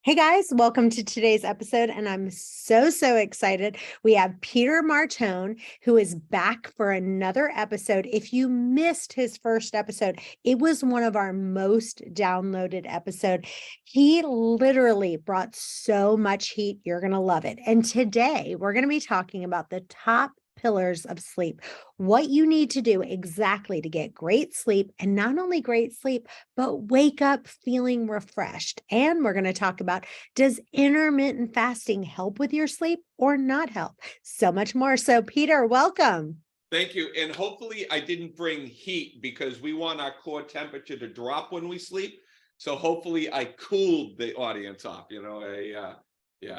Hey guys, welcome to today's episode. And I'm so excited. We have Peter Martone, who is back for another episode. If you missed his first episode, it was one of our most downloaded episode. He literally brought so much heat. You're going to love it. And today we're going to be talking about the top pillars of sleep, what you need to do exactly to get great sleep, and not only great sleep, but wake up feeling refreshed. And we're going to talk about, does intermittent fasting help with your sleep or not help? So much more. So Peter, welcome. Thank you. And hopefully I didn't bring heat because we want our core temperature to drop when we sleep. So hopefully I cooled the audience off,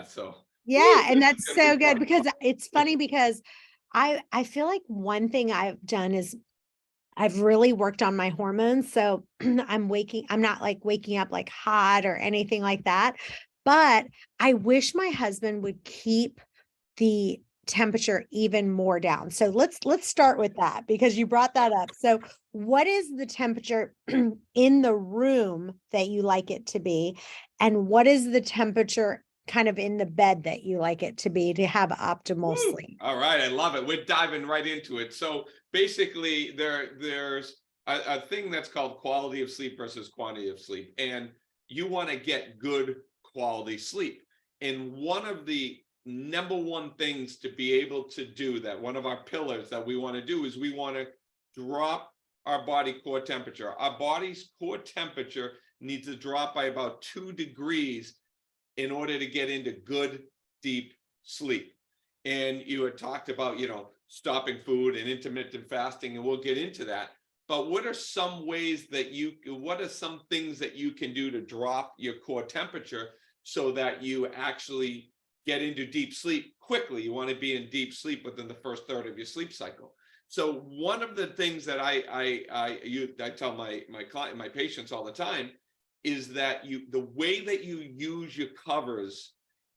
so. Yeah, and This is that's gonna be so good fun. because it's funny because I feel like one thing I've done is I've really worked on my hormones. So I'm not like waking up like hot or anything like that. But I wish my husband would keep the temperature even more down. So let's start with that because you brought that up. So what is the temperature in the room that you like it to be? And what is the temperature kind of in the bed that you like it to be to have optimal Woo. sleep? All right, I love it. We're diving right into it. So basically, there's a thing that's called quality of sleep versus quantity of sleep, and you want to get good quality sleep. And one of the number one things to be able to do that, one of our pillars that we want to do, is we want to drop our body core temperature. Our body's core temperature needs to drop by about 2 degrees in order to get into good, deep sleep. And you had talked about, stopping food and intermittent fasting, and we'll get into that. But what are some things that you can do to drop your core temperature so that you actually get into deep sleep quickly? You want to be in deep sleep within the first third of your sleep cycle. So one of the things that I tell my patients all the time is that the way that you use your covers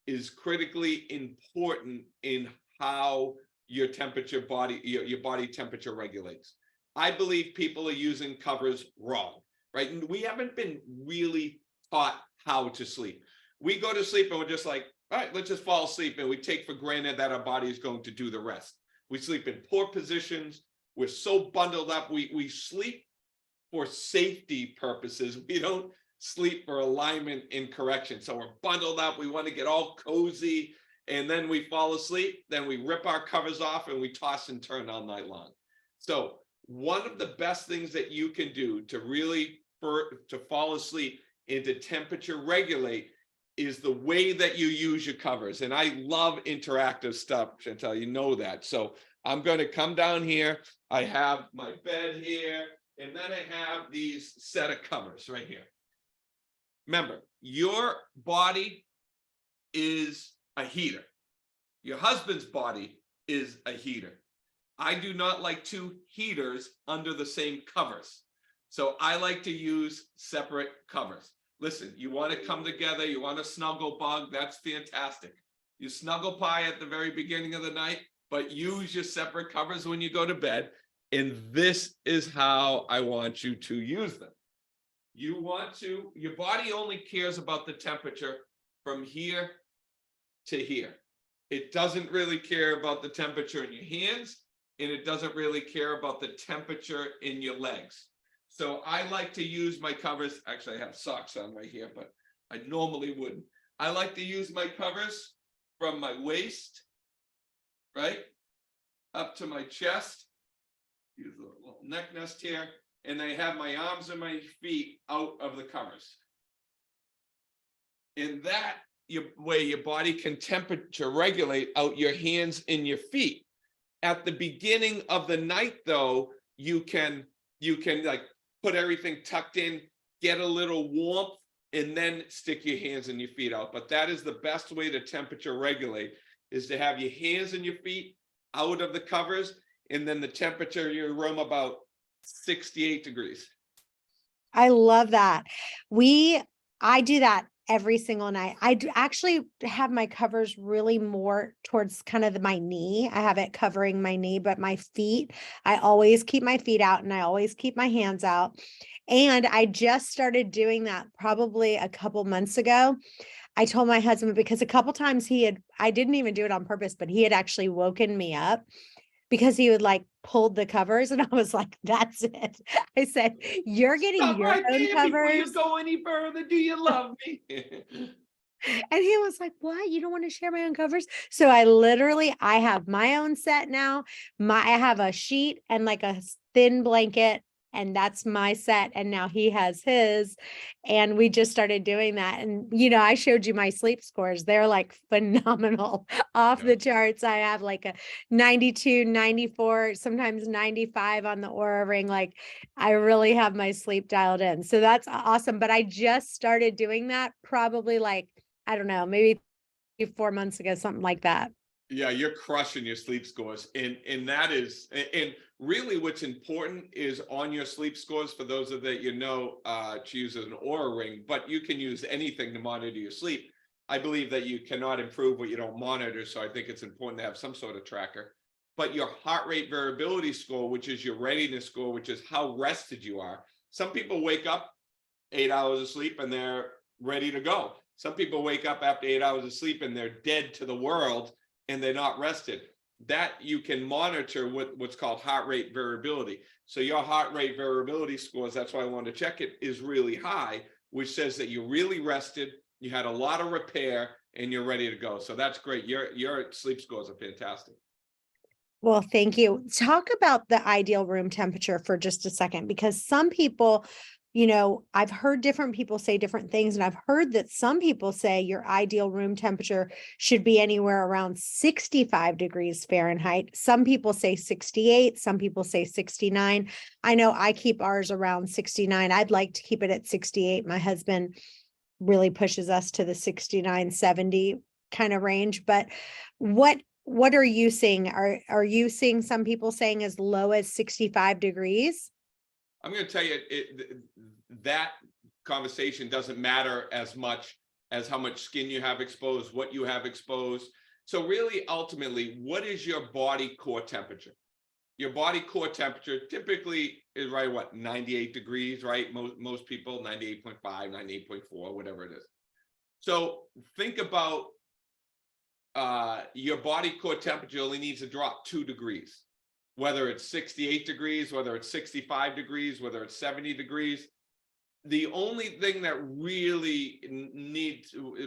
is critically important in how your body temperature regulates. I believe people are using covers wrong, right? And we haven't been really taught how to sleep. We go to sleep and we're just like, all right, let's just fall asleep, and we take for granted that our body is going to do the rest. We sleep in poor positions. We're so bundled up. We sleep for safety purposes. We don't sleep for alignment and correction. So we're bundled up. We want to get all cozy, and then we fall asleep. Then we rip our covers off and we toss and turn all night long. So one of the best things that you can do to really to fall asleep and to temperature regulate is the way that you use your covers. And I love interactive stuff, Chantel, you know that. So I'm going to come down here. I have my bed here, and then I have these set of covers right here. Remember, your body is a heater. Your husband's body is a heater. I do not like two heaters under the same covers. So I like to use separate covers. Listen, you want to come together, you want to snuggle bug, that's fantastic. You snuggle pie at the very beginning of the night, but use your separate covers when you go to bed. And this is how I want you to use them. Your body only cares about the temperature from here to here. It doesn't really care about the temperature in your hands, and it doesn't really care about the temperature in your legs. So I like to use my covers. Actually, I have socks on right here, but I normally wouldn't. I like to use my covers from my waist, right, up to my chest. Use a little neck nest here. And I have my arms and my feet out of the covers. In that way, your body can temperature regulate out your hands and your feet. At the beginning of the night, though, you can like put everything tucked in, get a little warmth, and then stick your hands and your feet out. But that is the best way to temperature regulate, is to have your hands and your feet out of the covers, and then the temperature in your room about 68 degrees. I love that. I do that every single night. Actually have my covers really more towards kind of my knee. I have it covering my knee, but my feet, I always keep my feet out and I always keep my hands out. And I just started doing that probably a couple months ago. I told my husband because a couple times I didn't even do it on purpose, but he had actually woken me up because he would like pulled the covers and I was like, that's it. I said, you're getting Stop your right own there before you covers. go any further. Do you love me? And he was like, what? You don't want to share my own covers? So I have my own set now. I have a sheet and like a thin blanket, and that's my set. And now he has his. And we just started doing that. And, I showed you my sleep scores. They're like phenomenal, off Yeah. the charts. I have like a 92, 94, sometimes 95 on the Aura Ring. Like I really have my sleep dialed in. So that's awesome. But I just started doing that probably like, I don't know, maybe 4 months ago, something like that. Yeah, you're crushing your sleep scores. And that is, and really what's important is on your sleep scores, for those of that, to use an Aura Ring, but you can use anything to monitor your sleep. I believe that you cannot improve what you don't monitor. So I think it's important to have some sort of tracker. But your heart rate variability score, which is your readiness score, which is how rested you are. Some people wake up 8 hours of sleep and they're ready to go. Some people wake up after 8 hours of sleep and they're dead to the world and they're not rested. That you can monitor with what's called heart rate variability. So your heart rate variability scores, that's why I wanted to check it, is really high, which says that you're really rested, you had a lot of repair, and you're ready to go. So that's great. Your sleep scores are fantastic. Well, thank you. Talk about the ideal room temperature for just a second, because some people, I've heard different people say different things, and I've heard that some people say your ideal room temperature should be anywhere around 65 degrees Fahrenheit. Some people say 68, some people say 69. I know I keep ours around 69. I'd like to keep it at 68. My husband really pushes us to the 69, 70 kind of range, but what are you seeing? Are you seeing some people saying as low as 65 degrees? I'm going to tell you, that conversation doesn't matter as much as how much skin you have exposed, what you have exposed. So really, ultimately, what is your body core temperature? Your body core temperature typically is 98 degrees, right? Most people, 98.5, 98.4, whatever it is. So think about your body core temperature only needs to drop 2 degrees, whether it's 68 degrees, whether it's 65 degrees, whether it's 70 degrees. The only thing that really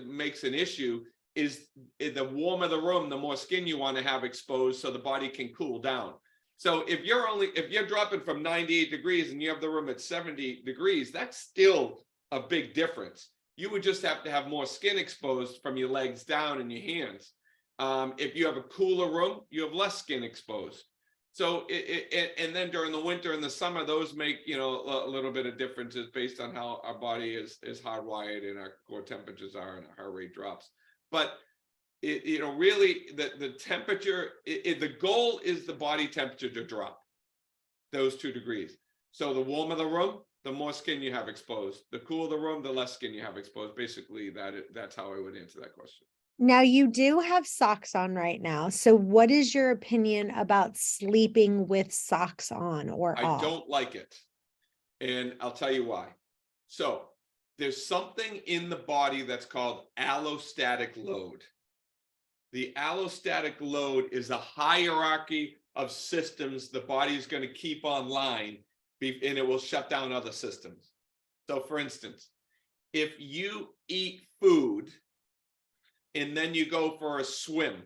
makes an issue is the warmer the room, the more skin you want to have exposed so the body can cool down. So if you're dropping from 98 degrees and you have the room at 70 degrees, that's still a big difference. You would just have to have more skin exposed from your legs down and your hands. If you have a cooler room, you have less skin exposed. So and then during the winter and the summer, those make a little bit of differences based on how our body is hardwired and our core temperatures are and our heart rate drops. But really the temperature, the goal is the body temperature to drop those 2 degrees. So the warmer the room, the more skin you have exposed. The cooler the room, the less skin you have exposed. Basically, that's how I would answer that question. Now you do have socks on right now. So what is your opinion about sleeping with socks on or I off? don't like it. And I'll tell you why. So there's something in the body that's called allostatic load. The allostatic load is a hierarchy of systems the body is going to keep online, and it will shut down other systems. So for instance, if you eat food and then you go for a swim,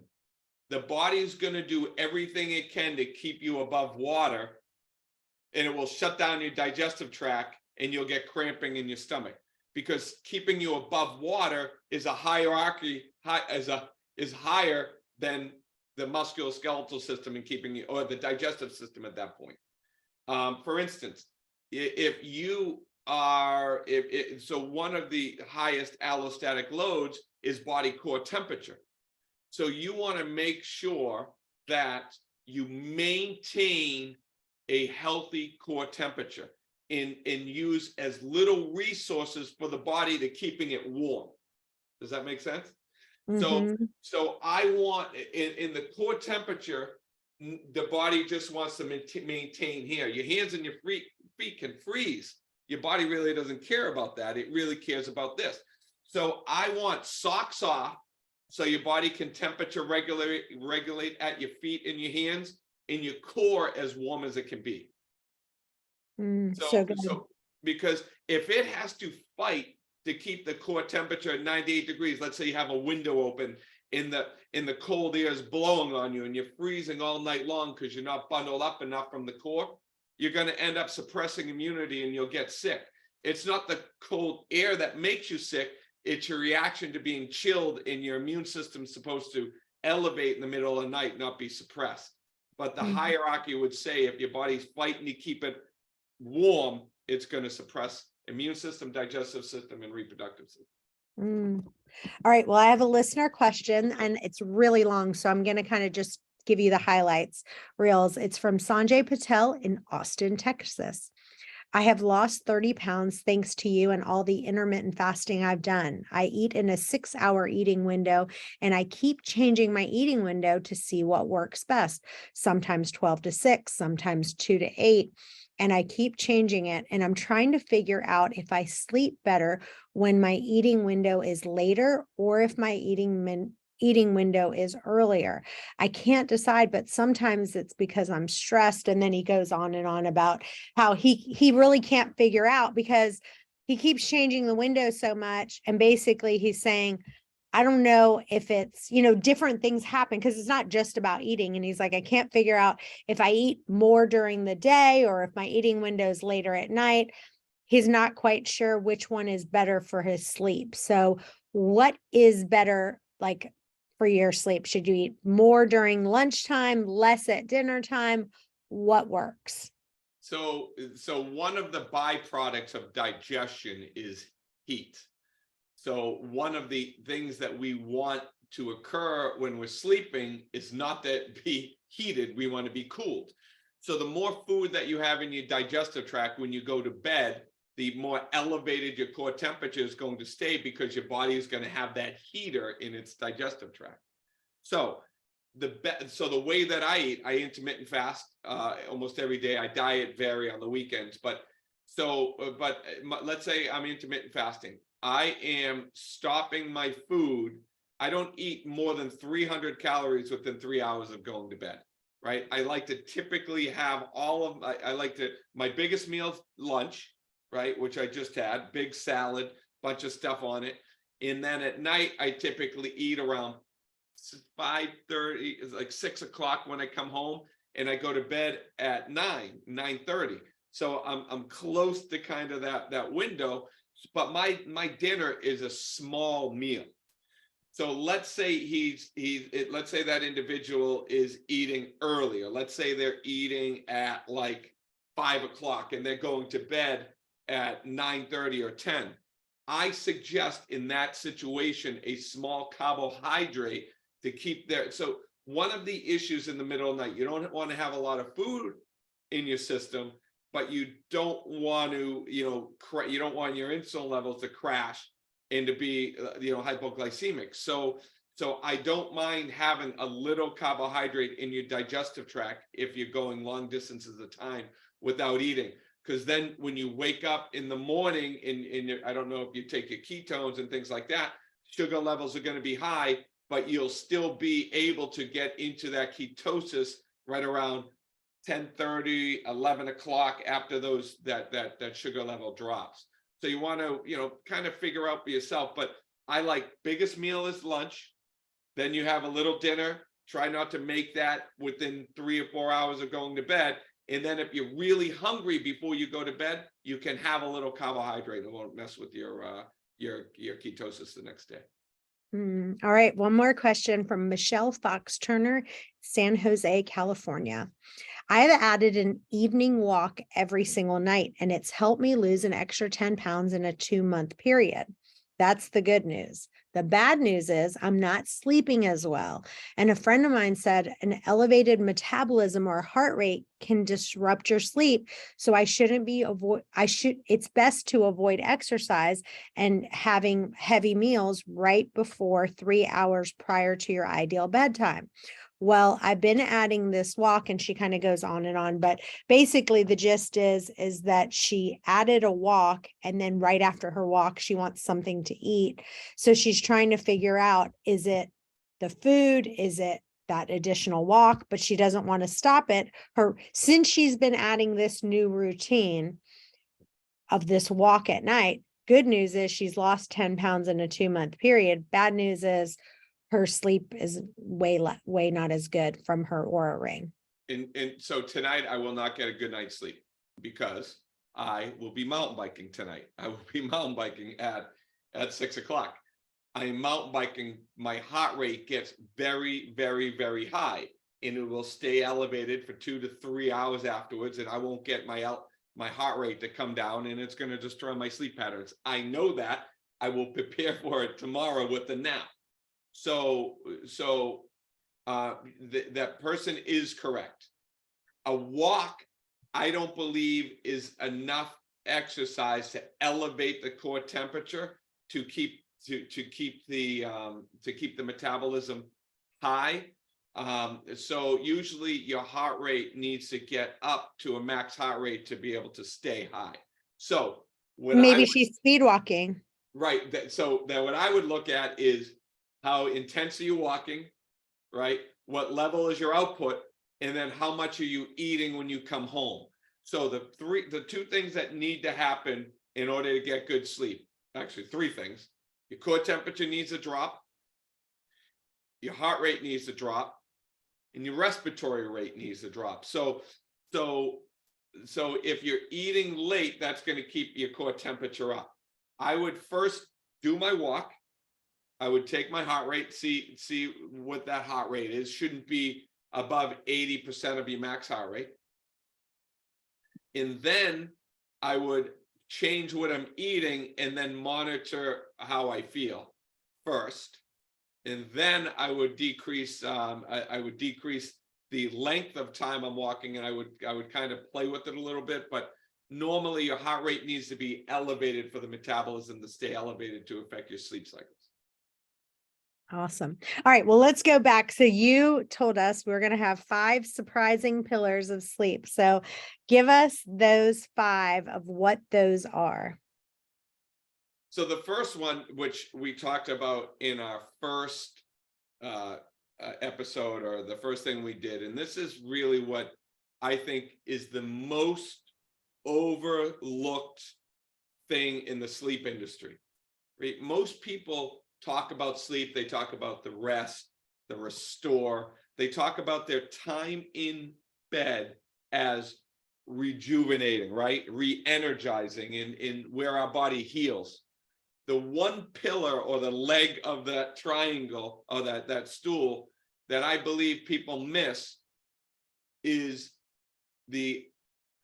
the body is going to do everything it can to keep you above water, and it will shut down your digestive tract and you'll get cramping in your stomach, because keeping you above water is a hierarchy, is higher than the musculoskeletal system and keeping you, or the digestive system at that point. For instance, if you are, so one of the highest allostatic loads is body core temperature. So you want to make sure that you maintain a healthy core temperature and use as little resources for the body to keeping it warm. Does that make sense? So, Mm-hmm. so I want in the core temperature, the body just wants to maintain here. Your hands and your feet can freeze. Your body really doesn't care about that. It really cares about this. So I want socks off, so your body can temperature regulate at your feet and your hands, and your core as warm as it can be. So So, good. because if it has to fight to keep the core temperature at 98 degrees, let's say you have a window open, in the cold air is blowing on you and you're freezing all night long because you're not bundled up enough from the core, you're going to end up suppressing immunity and you'll get sick. It's not the cold air that makes you sick, it's your reaction to being chilled, and your immune system's supposed to elevate in the middle of the night, not be suppressed. But the hierarchy would say if your body's fighting to keep it warm, it's going to suppress immune system, digestive system, and reproductive system. All right. Well, I have a listener question and it's really long, so I'm going to kind of just give you the highlights reels. It's from Sanjay Patel in Austin, Texas. I have lost 30 pounds thanks to you and all the intermittent fasting I've done. I eat in a 6-hour eating window, and I keep changing my eating window to see what works best. Sometimes 12 to 6, sometimes 2 to 8. And I keep changing it. And I'm trying to figure out if I sleep better when my eating window is later, or if my eating window is earlier. I can't decide, but sometimes it's because I'm stressed. And then he goes on and on about how he really can't figure out, because he keeps changing the window so much. And basically he's saying, I don't know if it's, different things happen, because it's not just about eating. And he's like, I can't figure out if I eat more during the day or if my eating window is later at night. He's not quite sure which one is better for his sleep. So what is better, like, for your sleep? Should you eat more during lunchtime, less at dinner time? What works? So one of the byproducts of digestion is heat. So one of the things that we want to occur when we're sleeping is not that be heated, we want to be cooled. So the more food that you have in your digestive tract when you go to bed, the more elevated your core temperature is going to stay, because your body is going to have that heater in its digestive tract. So the way that I eat, I intermittent fast almost every day. I diet vary on the weekends, but let's say I'm intermittent fasting. I am stopping my food. I don't eat more than 300 calories within 3 hours of going to bed, right? I like to typically have my biggest meal lunch, right? Which I just had, big salad, bunch of stuff on it. And then at night, I typically eat around 5:30, like 6 o'clock when I come home, and I go to bed at 9:30. So I'm close to kind of that window. But my dinner is a small meal. So let's say let's say that individual is eating earlier. Let's say they're eating at like 5 o'clock and they're going to bed at 9:30 or 10. I suggest in that situation a small carbohydrate to keep there. So one of the issues in the middle of the night, you don't want to have a lot of food in your system, but you don't want to, you don't want your insulin levels to crash and to be, hypoglycemic. So I don't mind having a little carbohydrate in your digestive tract if you're going long distances of time without eating. Because then when you wake up in the morning, I don't know if you take your ketones and things like that, sugar levels are going to be high, but you'll still be able to get into that ketosis right around 10:30, 11 o'clock after that sugar level drops. So you want to, kind of figure out for yourself. But I like biggest meal is lunch. Then you have a little dinner. Try not to make that within 3 or 4 hours of going to bed. And then if you're really hungry before you go to bed, you can have a little carbohydrate. It won't mess with your ketosis the next day. All right. One more question from Michelle Fox Turner, San Jose, California. I have added an evening walk every single night, and it's helped me lose an extra 10 pounds in a 2-month period. That's the good news. The bad news is I'm not sleeping as well. And a friend of mine said an elevated metabolism or heart rate can disrupt your sleep. So it's best to avoid exercise and having heavy meals right before 3 hours prior to your ideal bedtime. Well, I've been adding this walk, and she kind of goes on and on, but basically the gist is that she added a walk, and then right after her walk, she wants something to eat. So she's trying to figure out, is it the food? Is it that additional walk? But she doesn't want to stop it. Since she's been adding this new routine of this walk at night, good news is she's lost 10 pounds in a 2-month period. Bad news is her sleep is way not as good from her Aura ring. And so tonight I will not get a good night's sleep because I will be mountain biking tonight. I will be mountain biking at 6 o'clock. I am mountain biking. My heart rate gets very, very, very high, and it will stay elevated for 2 to 3 hours afterwards. And I won't get my heart rate to come down, and it's going to destroy my sleep patterns. I know that. I will prepare for it tomorrow with the nap. So that person is correct. A walk, I don't believe, is enough exercise to elevate the core temperature to keep the metabolism high. So usually your heart rate needs to get up to a max heart rate to be able to stay high. So maybe she's speed walking. Right. So then what I would look at is, how intense are you walking, right? What level is your output? And then how much are you eating when you come home? So the two things that need to happen in order to get good sleep, actually 3 things. Your core temperature needs to drop, your heart rate needs to drop, and your respiratory rate needs to drop. So if you're eating late, that's going to keep your core temperature up. I would first do my walk. I would take my heart rate, see what that heart rate is. Shouldn't be above 80% of your max heart rate. And then I would change what I'm eating and then monitor how I feel first. And then I would decrease the length of time I'm walking, and I would kind of play with it a little bit. But normally your heart rate needs to be elevated for the metabolism to stay elevated to affect your sleep cycles. Awesome. All right. Well, let's go back. So you told us we're going to have 5 surprising pillars of sleep. So give us those 5 of what those are. So the first one, which we talked about in our first episode, or the first thing we did, and this is really what I think is the most overlooked thing in the sleep industry. Right? Most people talk about sleep, they talk about the rest, the restore, they talk about their time in bed as rejuvenating, right? Re-energizing, in where our body heals. The one pillar or the leg of that triangle, or that stool, that I believe people miss is the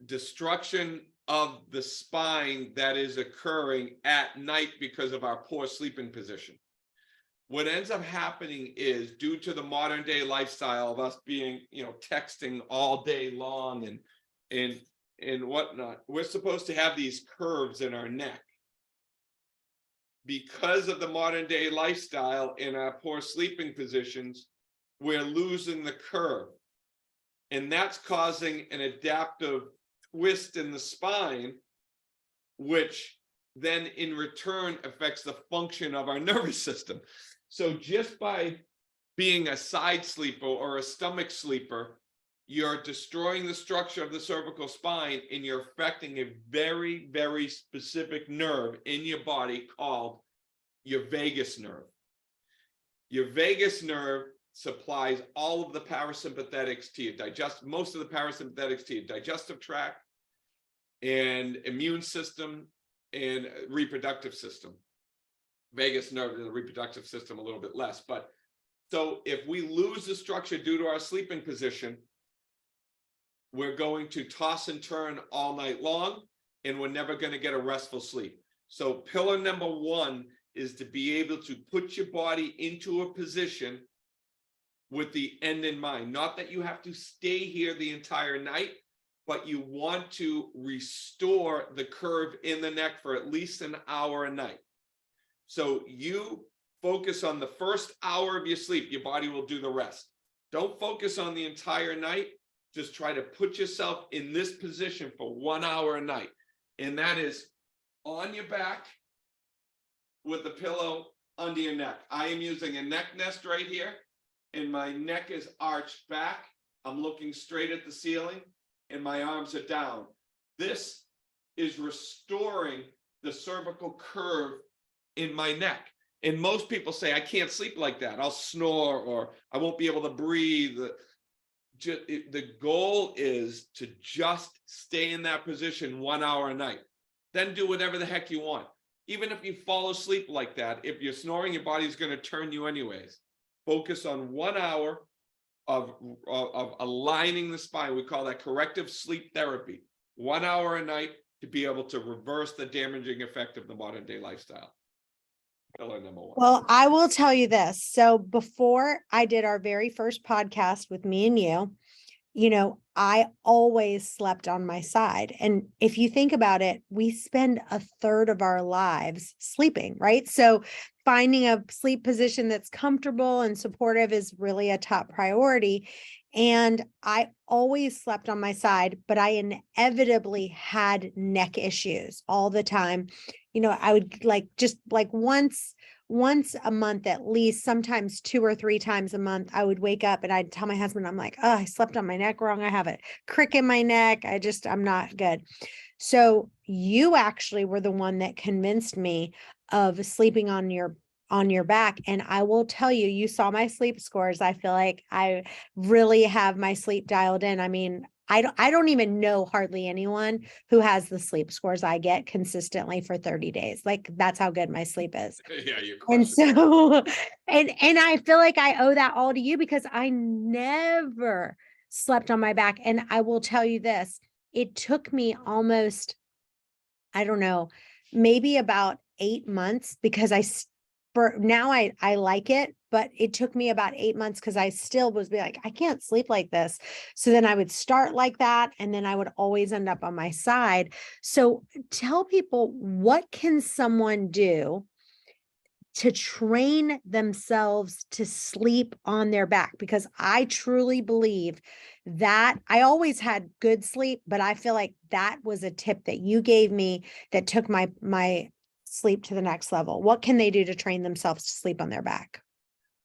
destruction of the spine that is occurring at night because of our poor sleeping position. What ends up happening is, due to the modern day lifestyle of us being, texting all day long and whatnot, we're supposed to have these curves in our neck. Because of the modern day lifestyle and our poor sleeping positions, we're losing the curve. And that's causing an adaptive twist in the spine, which then in return affects the function of our nervous system. So just by being a side sleeper or a stomach sleeper, you're destroying the structure of the cervical spine, and you're affecting a very, very specific nerve in your body called your vagus nerve. Your vagus nerve supplies all of the parasympathetics to your most of the parasympathetics to your digestive tract and immune system and reproductive system. Vagus nerve and the reproductive system a little bit less. But so if we lose the structure due to our sleeping position, we're going to toss and turn all night long, and we're never going to get a restful sleep. So pillar number 1 is to be able to put your body into a position with the end in mind. Not that you have to stay here the entire night, but you want to restore the curve in the neck for at least an hour a night. So you focus on the first hour of your sleep, your body will do the rest. Don't focus on the entire night. Just try to put yourself in this position for 1 hour a night. And that is on your back with the pillow under your neck. I am using a neck nest right here, and my neck is arched back. I'm looking straight at the ceiling, and my arms are down. This is restoring the cervical curve in my neck. And most people say, I can't sleep like that. I'll snore, or I won't be able to breathe. The goal is to just stay in that position 1 hour a night. Then do whatever the heck you want. Even if you fall asleep like that, if you're snoring, your body's going to turn you anyways. Focus on 1 hour of aligning the spine. We call that corrective sleep therapy. 1 hour a night to be able to reverse the damaging effect of the modern day lifestyle. Pillar number one. Well, I will tell you this. So before I did our very first podcast with me and you know, I always slept on my side. And if you think about it, we spend a third of our lives sleeping, right? So finding a sleep position that's comfortable and supportive is really a top priority. And I always slept on my side, but I inevitably had neck issues all the time. You know, I would just once a month at least, sometimes 2 or 3 times a month, I would wake up and I'd tell my husband, I'm like, oh, I slept on my neck wrong. I have a crick in my neck. I'm not good. So you actually were the one that convinced me of sleeping on your back. And I will tell you, you saw my sleep scores. I feel like I really have my sleep dialed in. I mean, I don't even know hardly anyone who has the sleep scores I get consistently for 30 days. Like, that's how good my sleep is. Yeah, you're And crushing it. so, and I feel like I owe that all to you because I never slept on my back. And I will tell you this, it took me almost, I don't know, maybe about 8 months because for now I like it, but it took me about 8 months because I still was be like, I can't sleep like this. So then I would start like that, and then I would always end up on my side. So tell people, what can someone do to train themselves to sleep on their back? Because I truly believe that I always had good sleep, but I feel like that was a tip that you gave me that took my sleep to the next level. What can they do to train themselves to sleep on their back?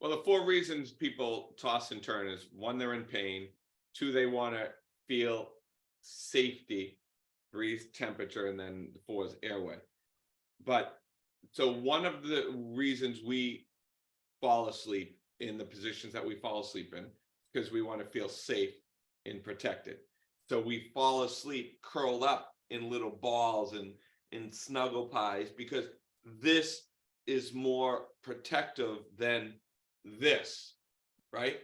Well, the 4 reasons people toss and turn is: 1, they're in pain; 2, they want to feel safety; 3 is temperature; and then 4 is airway. But so one of the reasons we fall asleep in the positions that we fall asleep in, because we want to feel safe and protected. So we fall asleep curled up in little balls and in snuggle pies, because this is more protective than this, right?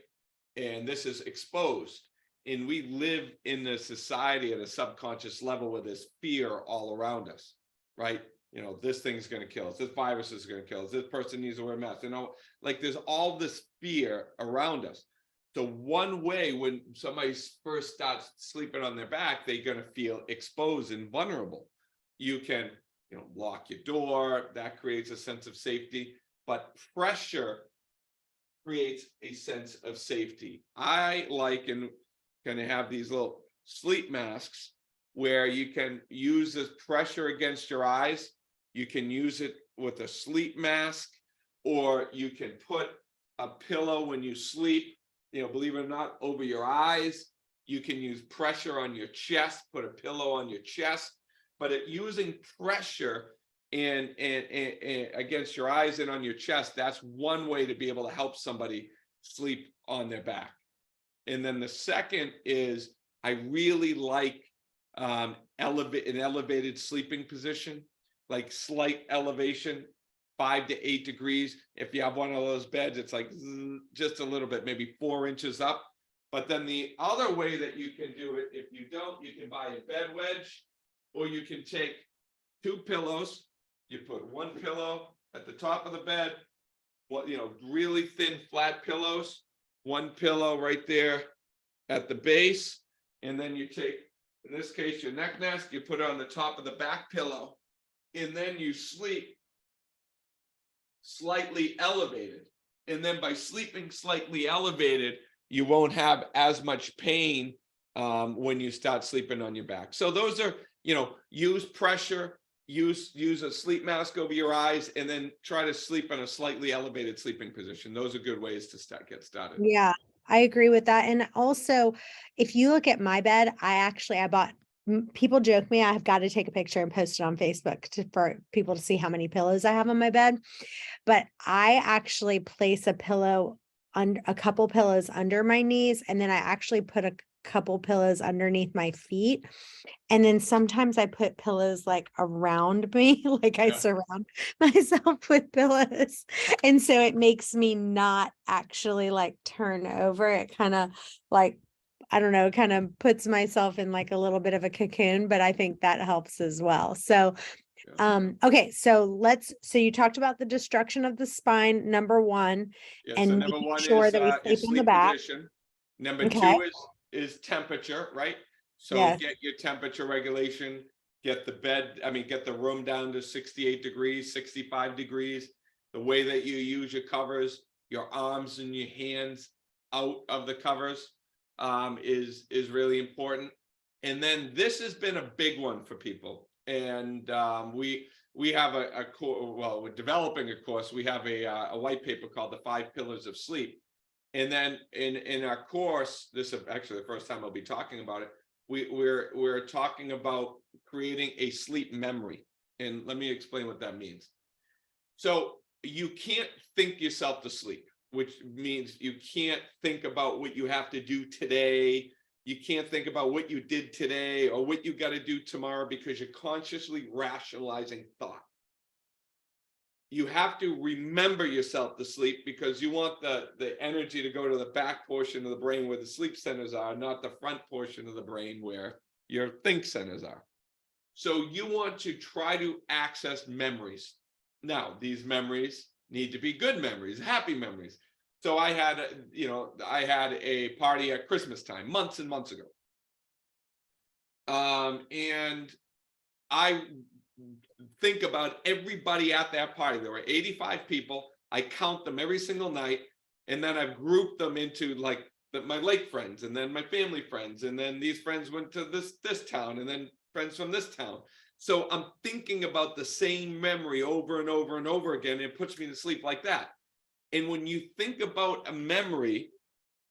And this is exposed. And we live in a society at a subconscious level where there's fear all around us, right? You know, this thing's going to kill us. This virus is going to kill us. This person needs to wear a mask. You know, like, there's all this fear around us. So one way, when somebody first starts sleeping on their back, they're going to feel exposed and vulnerable. You can, you know, lock your door. That creates a sense of safety. But pressure creates a sense of safety. I like, and going to have these little sleep masks where you can use this pressure against your eyes. You can use it with a sleep mask, or you can put a pillow when you sleep, you know, believe it or not, over your eyes. You can use pressure on your chest, put a pillow on your chest. But using pressure and against your eyes and on your chest, that's one way to be able to help somebody sleep on their back. And then the second is, I really like an elevated sleeping position, like slight elevation, 5 to 8 degrees. If you have one of those beds, it's like just a little bit, maybe 4 inches up. But then the other way that you can do it, if you don't, you can buy a bed wedge, or you can take 2 pillows. You put one pillow at the top of the bed, really thin flat pillows, one pillow right there at the base. And then you take, in this case, your neck nest, you put it on the top of the back pillow, and then you sleep slightly elevated. And then by sleeping slightly elevated, you won't have as much pain when you start sleeping on your back. So those are, use pressure, use a sleep mask over your eyes, and then try to sleep in a slightly elevated sleeping position. Those are good ways to get started. Yeah, I agree with that. And also, if you look at my bed, I bought, people joke me, I've got to take a picture and post it on Facebook for people to see how many pillows I have on my bed. But I actually place a couple pillows under my knees, and then I actually put a couple pillows underneath my feet. And then sometimes I put pillows like around me, like I surround myself with pillows. And so it makes me not actually like turn over. It kind of like, I don't know, kind of puts myself in like a little bit of a cocoon, but I think that helps as well. So, okay, so you talked about the destruction of the spine, number one, Yeah, so and number making one sure that we is sleep on the sleep back. position. Number Okay. two is temperature, right? So Yes. get your temperature regulation, get the room down to 68 degrees, 65 degrees. The way that you use your covers, your arms and your hands out of the covers is really important. And then this has been a big one for people. And we have we're developing a course. We have a white paper called the 5 Pillars of Sleep. And then in our course, this is actually the first time I'll be talking about it. We're talking about creating a sleep memory. And let me explain what that means. So you can't think yourself to sleep, which means you can't think about what you have to do today. You can't think about what you did today or what you got to do tomorrow, because you're consciously rationalizing thought. You have to remember yourself to sleep, because you want the energy to go to the back portion of the brain where the sleep centers are, not the front portion of the brain where your think centers are. So you want to try to access memories. Now, these memories need to be good memories, happy memories. So I had a party at Christmas time, months and months ago. And I think about everybody at that party. There were 85 people. I count them every single night. And then I've grouped them into like my lake friends, and then my family friends. And then these friends went to this town, and then friends from this town. So I'm thinking about the same memory over and over and over again. And it puts me to sleep like that. And when you think about a memory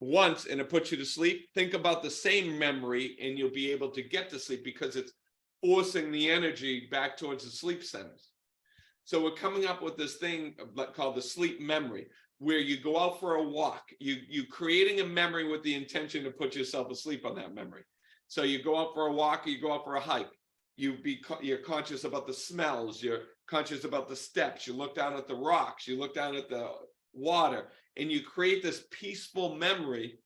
once and it puts you to sleep, think about the same memory and you'll be able to get to sleep, because it's forcing the energy back towards the sleep centers. So we're coming up with this thing called the sleep memory, where you go out for a walk, you creating a memory with the intention to put yourself asleep on that memory. So you go out for a walk, or you go out for a hike, you're conscious about the smells, you're conscious about the steps, you look down at the rocks, you look down at the water, and you create this peaceful memory.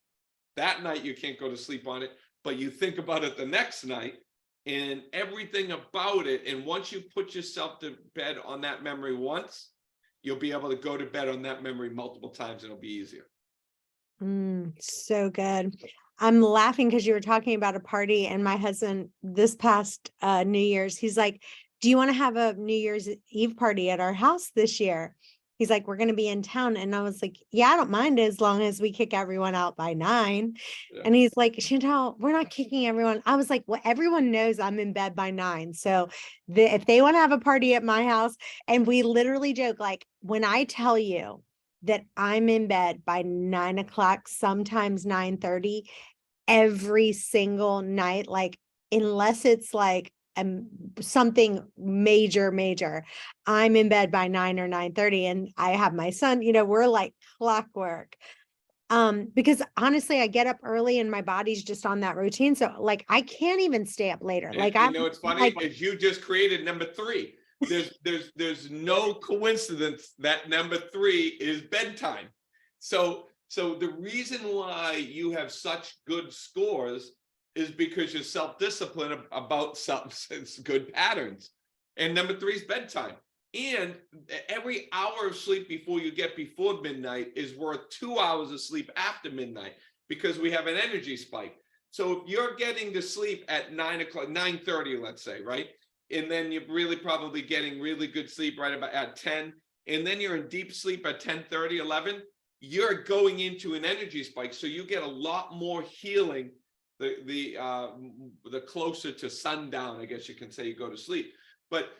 That night you can't go to sleep on it, but you think about it the next night and everything about it. And once you put yourself to bed on that memory once, you'll be able to go to bed on that memory multiple times, and it'll be easier. So good. I'm laughing because you were talking about a party, and my husband this past New Year's, he's like, do you want to have a New Year's Eve party at our house this year? He's like, we're going to be in town. And I was like, yeah, I don't mind, as long as we kick everyone out by 9. Yeah. And he's like, Chantal, we're not kicking everyone. I was like, well, everyone knows I'm in bed by 9. So if they want to have a party at my house, and we literally joke, like, when I tell you that I'm in bed by 9 o'clock, sometimes 9:30, every single night, like, unless it's like something major, I'm in bed by 9 or 9:30, and I have my son, we're like clockwork. Because honestly, I get up early and my body's just on that routine. So like, I can't even stay up later. Like, And it's funny, like, is you just created number 3. There's no coincidence that number 3 is bedtime. So the reason why you have such good scores is because you're self-disciplined about some good patterns. And number 3 is bedtime. And every hour of sleep before you get before midnight is worth 2 hours of sleep after midnight, because we have an energy spike. So if you're getting to sleep at 9 o'clock, 9:30, let's say, right? And then you're really probably getting really good sleep right about at 10, and then you're in deep sleep at 10:30, 11, you're going into an energy spike. So you get a lot more healing the closer to sundown, I guess you can say, you go to sleep. But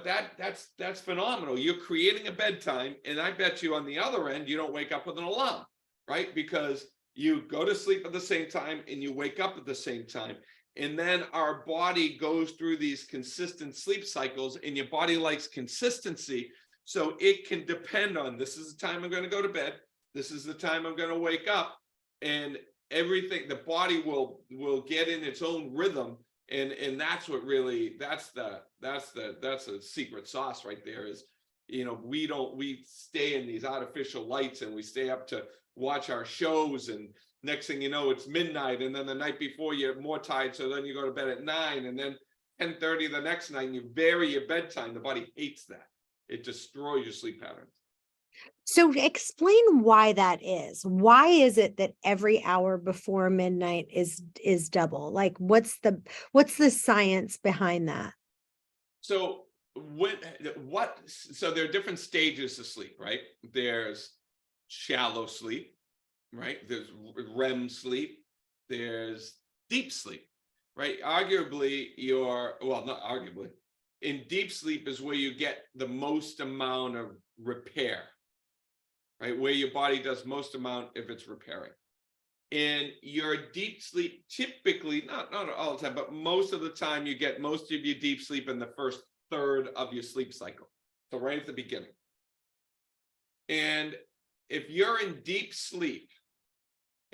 that's phenomenal. You're creating a bedtime, and I bet you on the other end you don't wake up with an alarm, right? Because you go to sleep at the same time and you wake up at the same time. And then our body goes through these consistent sleep cycles, and your body likes consistency. So it can depend on, this is the time I'm going to go to bed, this is the time I'm going to wake up, and everything, the body will get in its own rhythm. And that's what really, that's a secret sauce right there. Is, we stay in these artificial lights, and we stay up to watch our shows, and next thing you know, it's midnight, and then the night before you're more tired, so then you go to bed at 9, and then 10:30 the next night, and you vary your bedtime. The body hates that. It destroys your sleep patterns. So explain why that is. Why is it that every hour before midnight is double? Like what's the science behind that? So so there are different stages of sleep, right? There's shallow sleep, right? There's REM sleep, there's deep sleep, right? Arguably, not arguably, in deep sleep is where you get the most amount of repair, right? Where your body does most amount if it's repairing. In your deep sleep, typically, not all the time, but most of the time, you get most of your deep sleep in the first third of your sleep cycle. So right at the beginning. And if you're in deep sleep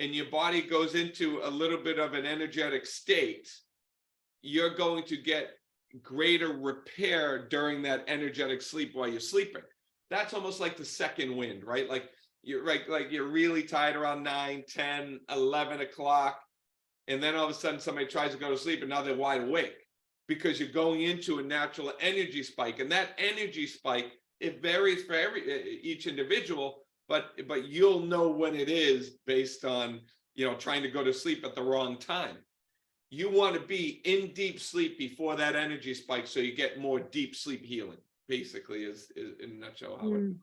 and your body goes into a little bit of an energetic state, you're going to get greater repair during that energetic sleep while you're sleeping. That's almost like the second wind, right? Like you're really tired around 9, 10, 11 o'clock. And then all of a sudden somebody tries to go to sleep, and now they're wide awake, because you're going into a natural energy spike. And that energy spike, it varies for each individual, but you'll know when it is based on, trying to go to sleep at the wrong time. You want to be in deep sleep before that energy spike, so you get more deep sleep healing, basically, is in a nutshell how it.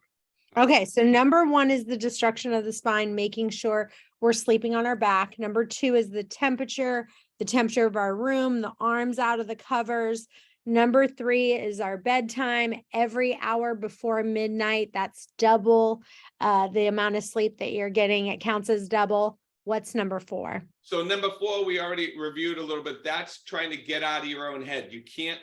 Okay, so number one is the destruction of the spine, making sure we're sleeping on our back. Number two is the temperature of our room, the arms out of the covers. Number three is our bedtime every hour before midnight. That's double the amount of sleep that you're getting. It counts as double. What's number four? So number four, we already reviewed a little bit. That's trying to get out of your own head. You can't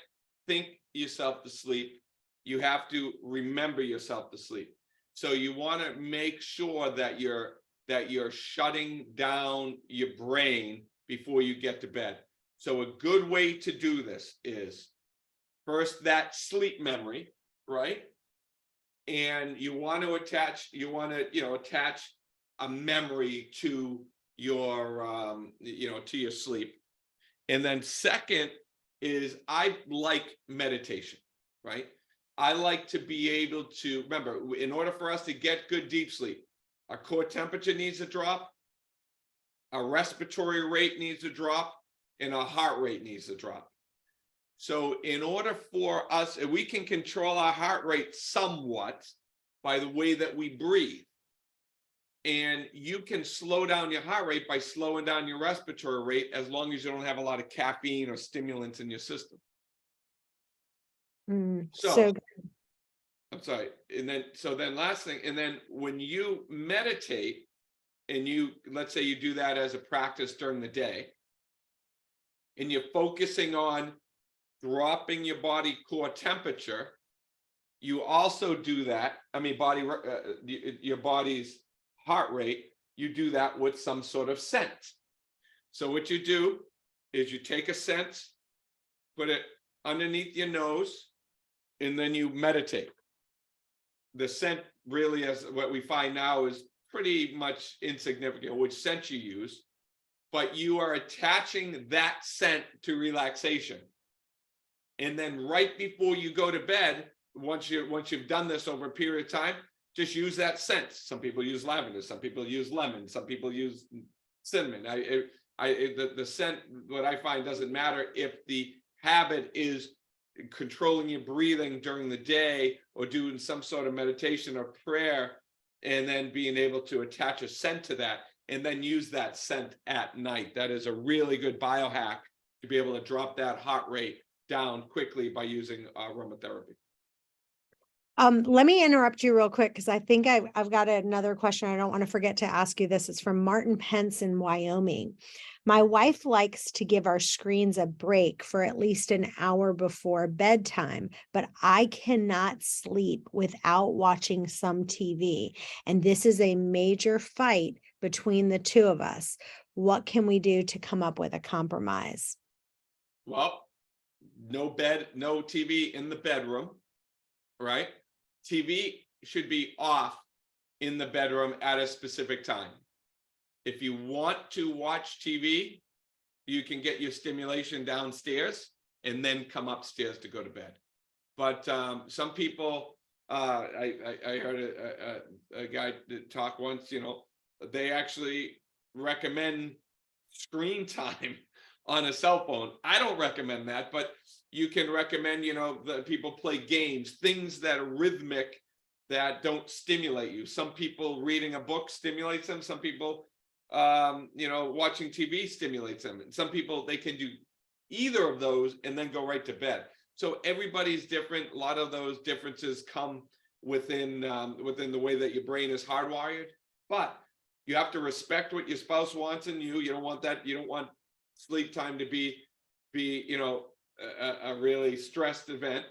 think yourself to sleep. You have to remember yourself to sleep. So you want to make sure that you're shutting down your brain before you get to bed. So a good way to do this is first that sleep memory, right? And you want to attach a memory to your to your sleep. And then second is, I like meditation, right? I like to be able to remember, in order for us to get good deep sleep, our core temperature needs to drop, our respiratory rate needs to drop, and our heart rate needs to drop. So in order for us, we can control our heart rate somewhat by the way that we breathe. And you can slow down your heart rate by slowing down your respiratory rate, as long as you don't have a lot of caffeine or stimulants in your system. So I'm sorry. And then last thing, and then when you meditate, and let's say you do that as a practice during the day, and you're focusing on dropping your body core temperature, you also do that. Your body's heart rate, you do that with some sort of scent. So what you do is you take a scent, put it underneath your nose, and then you meditate. The scent really, as what we find now, is pretty much insignificant which scent you use, but you are attaching that scent to relaxation. And then right before you go to bed, once you've done this over a period of time, just use that scent. Some people use lavender, some people use lemon, some people use cinnamon. The scent, what I find, doesn't matter if the habit is controlling your breathing during the day or doing some sort of meditation or prayer, and then being able to attach a scent to that and then use that scent at night. That is a really good biohack to be able to drop that heart rate down quickly by using aromatherapy. Let me interrupt you real quick because I think I've got another question. I don't want to forget to ask you this. It's from Martin Pence in Wyoming. My wife likes to give our screens a break for at least an hour before bedtime, but I cannot sleep without watching some TV. And this is a major fight between the two of us. What can we do to come up with a compromise? Well, no TV in the bedroom, right? TV should be off in the bedroom at a specific time. If you want to watch TV, you can get your stimulation downstairs and then come upstairs to go to bed. But some people, I heard a guy talk once, they actually recommend screen time on a cell phone. I don't recommend that, but you can recommend, that people play games, things that are rhythmic, that don't stimulate you. Some people reading a book stimulates them. Some people, watching TV stimulates them. And some people, they can do either of those and then go right to bed. So everybody's different. A lot of those differences come within the way that your brain is hardwired. But you have to respect what your spouse wants in you. You don't want that. You don't want sleep time to be a really stressed event.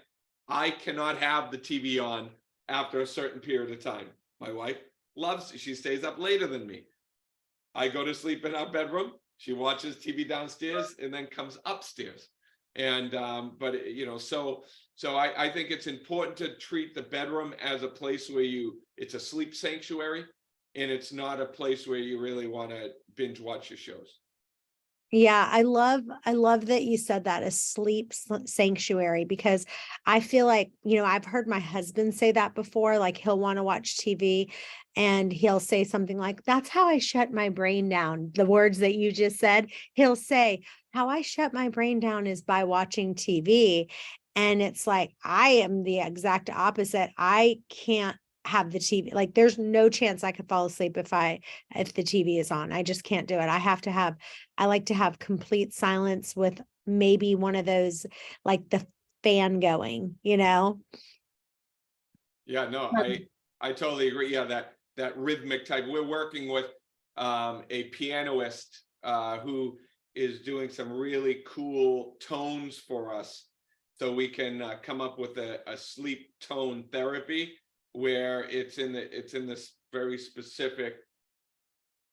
I cannot have the TV on after a certain period of time. My wife loves, she stays up later than me. I go to sleep in our bedroom. She watches TV downstairs and then comes upstairs. And but so I think it's important to treat the bedroom as a place where it's a sleep sanctuary, and it's not a place where you really want to binge watch your shows. Yeah, I love that you said that, a sleep sanctuary, because I feel like, I've heard my husband say that before, like he'll want to watch TV and he'll say something like, that's how I shut my brain down. The words that you just said, he'll say, how I shut my brain down is by watching TV. And it's like, I am the exact opposite. I can't have the TV. Like there's no chance I could fall asleep if the TV is on. I just can't do it. I like to have complete silence with maybe one of those, like the fan going, Yeah, no, I totally agree. Yeah, that rhythmic type. We're working with a pianist who is doing some really cool tones for us, so we can come up with a sleep tone therapy where it's in this very specific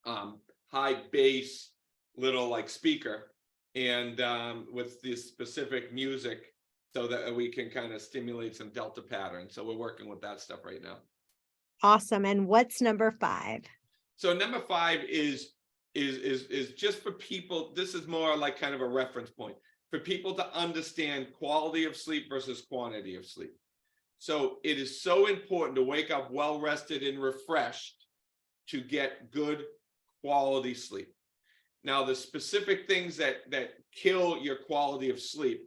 high bass little like speaker, and with this specific music, so that we can kind of stimulate some delta patterns. So we're working with that stuff right now. Awesome. And what's number 5? So number 5 is just for people. This is more like kind of a reference point for people to understand quality of sleep versus quantity of sleep. So it is so important to wake up well rested and refreshed to get good quality sleep. Now, the specific things that kill your quality of sleep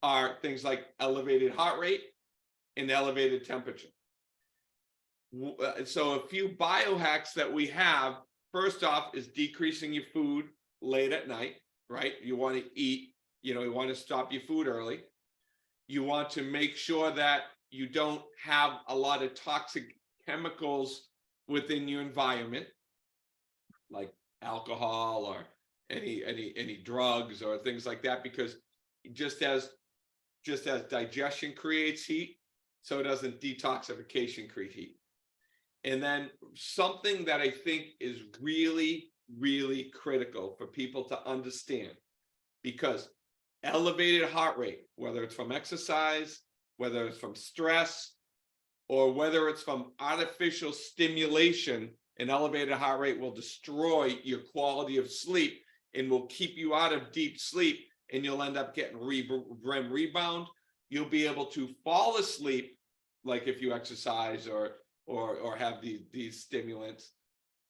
are things like elevated heart rate and elevated temperature. So a few biohacks that we have, first off, is decreasing your food late at night, right? You want to eat, you want to stop your food early. You want to make sure that you don't have a lot of toxic chemicals within your environment, like alcohol or any drugs or things like that, because just as digestion creates heat, so doesn't detoxification create heat. And then something that I think is really, really critical for people to understand, because elevated heart rate, whether it's from exercise, whether it's from stress, or whether it's from artificial stimulation, an elevated heart rate will destroy your quality of sleep and will keep you out of deep sleep, and you'll end up getting REM rebound. You'll be able to fall asleep like if you exercise or have these stimulants,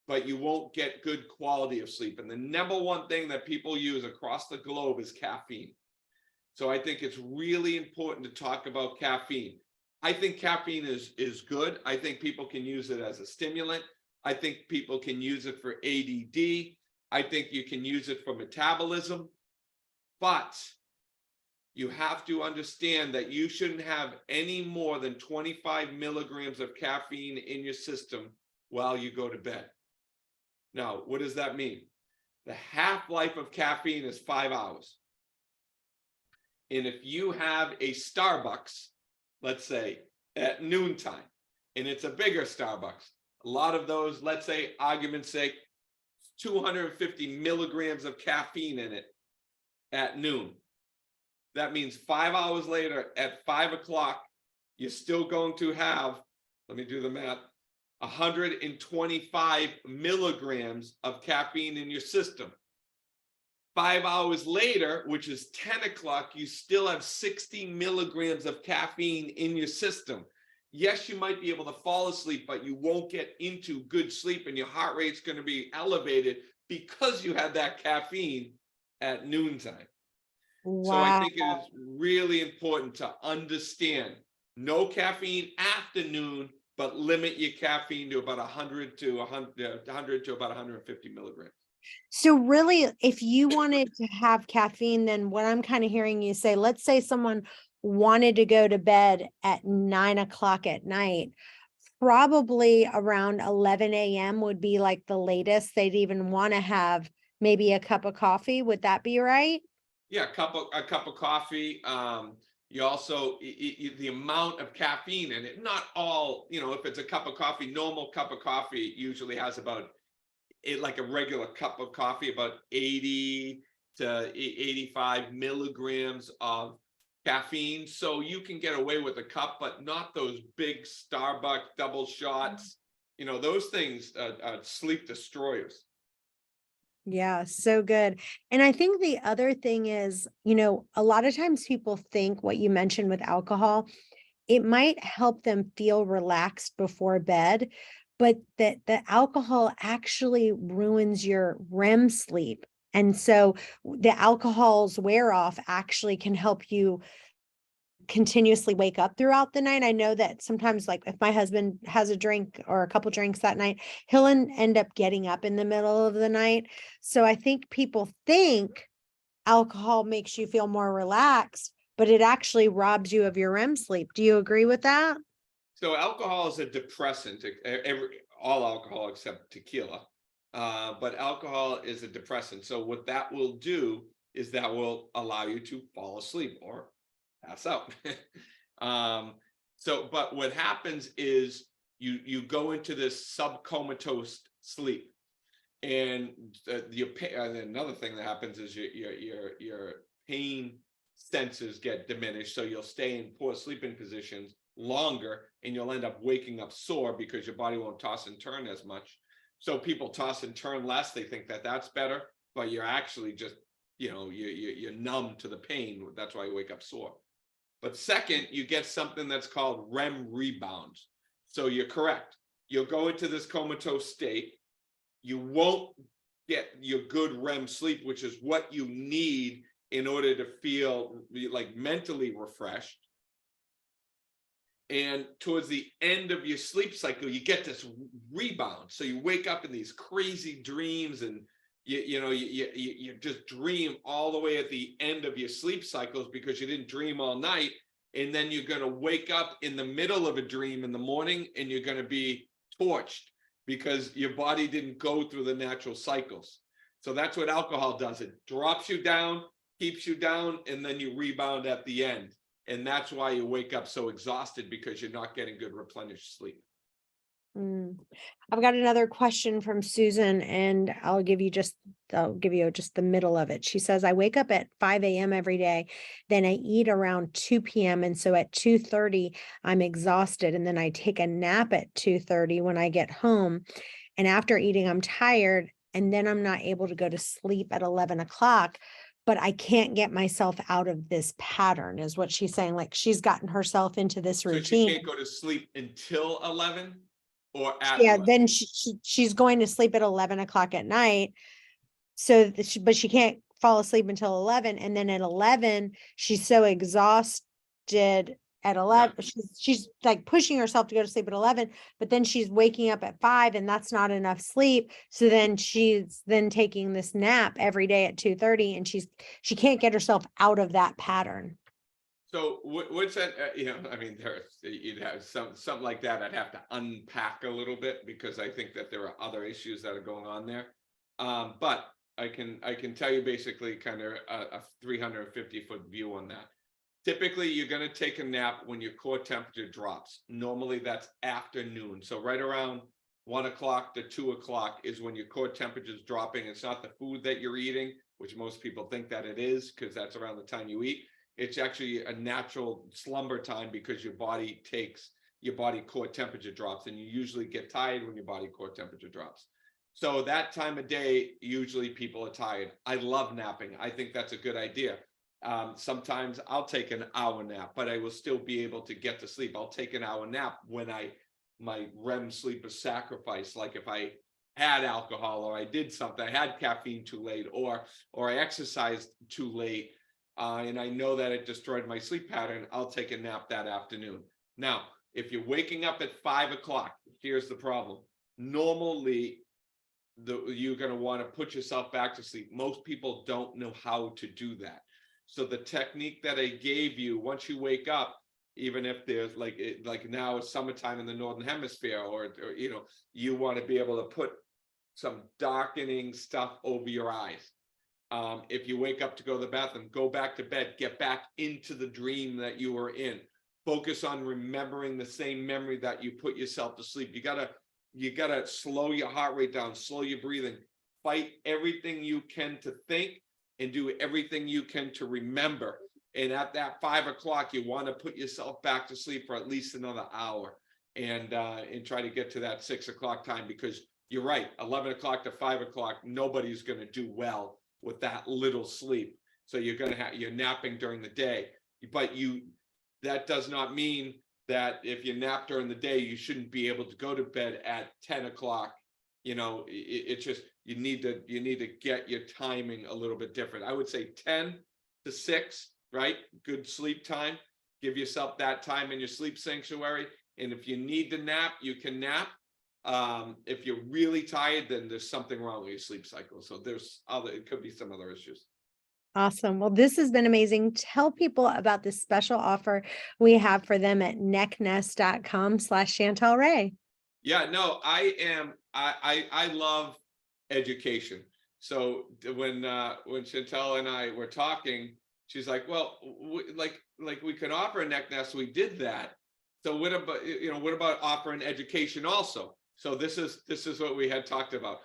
but you won't get good quality of sleep. And the number one thing that people use across the globe is caffeine. So I think it's really important to talk about caffeine. I think caffeine is good. I think people can use it as a stimulant. I think people can use it for ADD. I think you can use it for metabolism. But you have to understand that you shouldn't have any more than 25 milligrams of caffeine in your system while you go to bed. Now, what does that mean? The half-life of caffeine is 5 hours. And if you have a Starbucks, let's say at noontime, and it's a bigger Starbucks, a lot of those, let's say, argument's sake, 250 milligrams of caffeine in it at noon. That means 5 hours later at 5 o'clock, you're still going to have, let me do the math, 125 milligrams of caffeine in your system. 5 hours later, which is 10 o'clock, you still have 60 milligrams of caffeine in your system. Yes, you might be able to fall asleep, but you won't get into good sleep and your heart rate's going to be elevated because you had that caffeine at noontime. So I think it is really important to understand no caffeine after noon, but limit your caffeine to about 100 to about 150 milligrams. So really, if you wanted to have caffeine, then what I'm kind of hearing you say, let's say someone wanted to go to bed at 9 o'clock at night, probably around 11 a.m. would be like the latest they'd even want to have maybe a cup of coffee. Would that be right? Yeah, a cup of coffee. You also the amount of caffeine in it. Not all, if it's a cup of coffee, normal cup of coffee usually has about like a regular cup of coffee, about 80 to 85 milligrams of caffeine. So you can get away with a cup, but not those big Starbucks double shots. Those things are sleep destroyers. Yeah, so good. And I think the other thing is, a lot of times people think what you mentioned with alcohol, it might help them feel relaxed before bed, but that the alcohol actually ruins your REM sleep. And so the alcohol's wear off actually can help you continuously wake up throughout the night. I know that sometimes, like if my husband has a drink or a couple drinks that night, he'll end up getting up in the middle of the night. So I think people think alcohol makes you feel more relaxed, but it actually robs you of your REM sleep. Do you agree with that? So alcohol is a depressant, all alcohol except tequila. But alcohol is a depressant. So what that will do is that will allow you to fall asleep or pass out. But what happens is you go into this subcomatose sleep, and another thing that happens is your pain senses get diminished, so you'll stay in poor sleeping positions longer, and you'll end up waking up sore because your body won't toss and turn as much. So people toss and turn less. They think that that's better, but you're actually just you're numb to the pain. That's why you wake up sore. But second, you get something that's called REM rebounds. So you're correct. You'll go into this comatose state. You won't get your good REM sleep, which is what you need in order to feel like mentally refreshed. And towards the end of your sleep cycle, you get this rebound. So you wake up in these crazy dreams, and you just dream all the way at the end of your sleep cycles because you didn't dream all night. And then you're going to wake up in the middle of a dream in the morning, and you're going to be torched because your body didn't go through the natural cycles. So that's what alcohol does. It drops you down, keeps you down, and then you rebound at the end. And that's why you wake up so exhausted, because you're not getting good replenished sleep. I've got another question from Susan, and I'll give you just the middle of it. She says, I wake up at 5 a.m. every day, then I eat around 2 p.m. And so at 2:30, I'm exhausted. And then I take a nap at 2:30 when I get home. And after eating, I'm tired. And then I'm not able to go to sleep at 11 o'clock. but I can't get myself out of this pattern, is what she's saying. Like she's gotten herself into this So she routine. can't go to sleep until 11 or at Yeah, 11? then she's going to sleep at 11 o'clock at night. So, but she can't fall asleep until 11. And then at 11, she's so exhausted at 11. She's like pushing herself to go to sleep at 11, but then she's waking up at 5 and that's not enough sleep. So then she's then taking this nap every day at 2:30 and she can't get herself out of that pattern. So what's that, you know, I mean, you'd have something like that. I'd have to unpack a little bit because I think that there are other issues that are going on there. But I can tell you basically kind of a 350-foot view on that. Typically, you're going to take a nap when your core temperature drops. Normally, that's afternoon. So right around 1 o'clock to 2 o'clock is when your core temperature is dropping. It's not the food that you're eating, which most people think that it is, because that's around the time you eat. It's actually a natural slumber time because your body core temperature drops, and you usually get tired when your body core temperature drops. So that time of day, usually people are tired. I love napping. I think that's a good idea. Sometimes I'll take an hour nap, but I will still be able to get to sleep. I'll take an hour nap when my REM sleep is sacrificed. Like if I had alcohol or I did something, I had caffeine too late, or I exercised too late, and I know that it destroyed my sleep pattern, I'll take a nap that afternoon. Now, if you're waking up at 5 o'clock, here's the problem. Normally, you're going to want to put yourself back to sleep. Most people don't know how to do that. So the technique that I gave you, once you wake up, even if there's like now it's summertime in the Northern Hemisphere, or you know, you want to be able to put some darkening stuff over your eyes. If you wake up to go to the bathroom, go back to bed, get back into the dream that you were in. Focus on remembering the same memory that you put yourself to sleep. You gotta slow your heart rate down, slow your breathing, fight everything you can to think, and do everything you can to remember. And at that 5 o'clock, you want to put yourself back to sleep for at least another hour, and try to get to that 6 o'clock time, because you're right, 11 o'clock to 5 o'clock, nobody's going to do well with that little sleep. So you're napping during the day, but that does not mean that if you nap during the day, you shouldn't be able to go to bed at 10 o'clock. You know, it's just, you need to get your timing a little bit different. I would say 10 to 6, right? Good sleep time. Give yourself that time in your sleep sanctuary. And if you need to nap, you can nap. If you're really tired, then there's something wrong with your sleep cycle. So it could be some other issues. Awesome. Well, this has been amazing. Tell people about this special offer we have for them at necknest.com/Chantel Ray. Yeah, no, I love education. So when Chantel and I were talking, she's like, well, like we could offer a neck nest. We did that. So what about offering education also? So this is what we had talked about.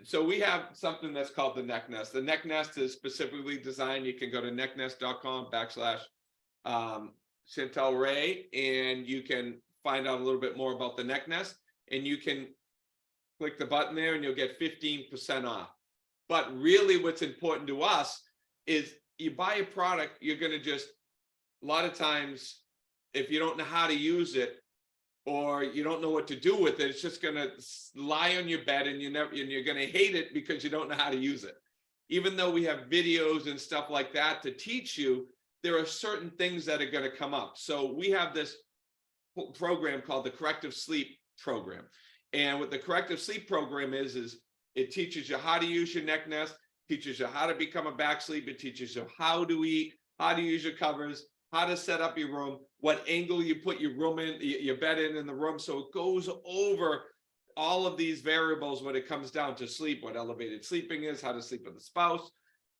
So we have something that's called the neck nest. The neck nest is specifically designed. You can go to necknest.com/Chantel Ray, and you can find out a little bit more about the neck nest, and you can click the button there and you'll get 15% off. But really what's important to us is you buy a product, you're going to just, a lot of times, if you don't know how to use it, or you don't know what to do with it, it's just going to lie on your bed, and you're going to hate it because you don't know how to use it. Even though we have videos and stuff like that to teach you, there are certain things that are going to come up. So we have this program called the Corrective Sleep Program. And what the Corrective Sleep Program is it teaches you how to use your neck nest, teaches you how to become a back sleep, it teaches you how to eat, how to use your covers, how to set up your room, what angle you put your bed in the room. So it goes over all of these variables when it comes down to sleep, what elevated sleeping is, how to sleep with a spouse.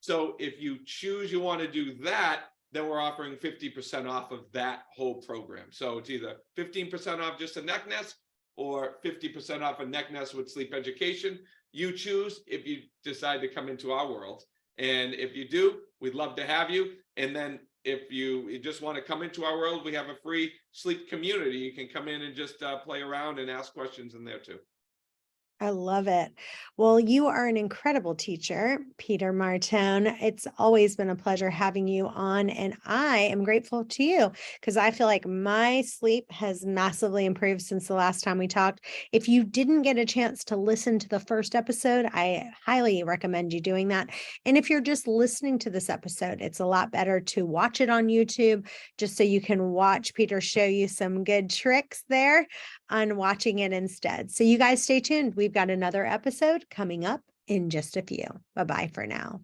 So if you choose you want to do that, then we're offering 50% off of that whole program. So it's either 15% off just a neck nest, or 50% off a neck nest with sleep education. You choose if you decide to come into our world. And if you do, we'd love to have you. And then if you just want to come into our world, we have a free sleep community. You can come in and just play around and ask questions in there too. I love it. Well, you are an incredible teacher, Peter Martone. It's always been a pleasure having you on, and I am grateful to you because I feel like my sleep has massively improved since the last time we talked. If you didn't get a chance to listen to the first episode, I highly recommend you doing that. And if you're just listening to this episode, it's a lot better to watch it on YouTube just so you can watch Peter show you some good tricks there on watching it instead. So you guys stay tuned. We've got another episode coming up in just a few. Bye bye for now.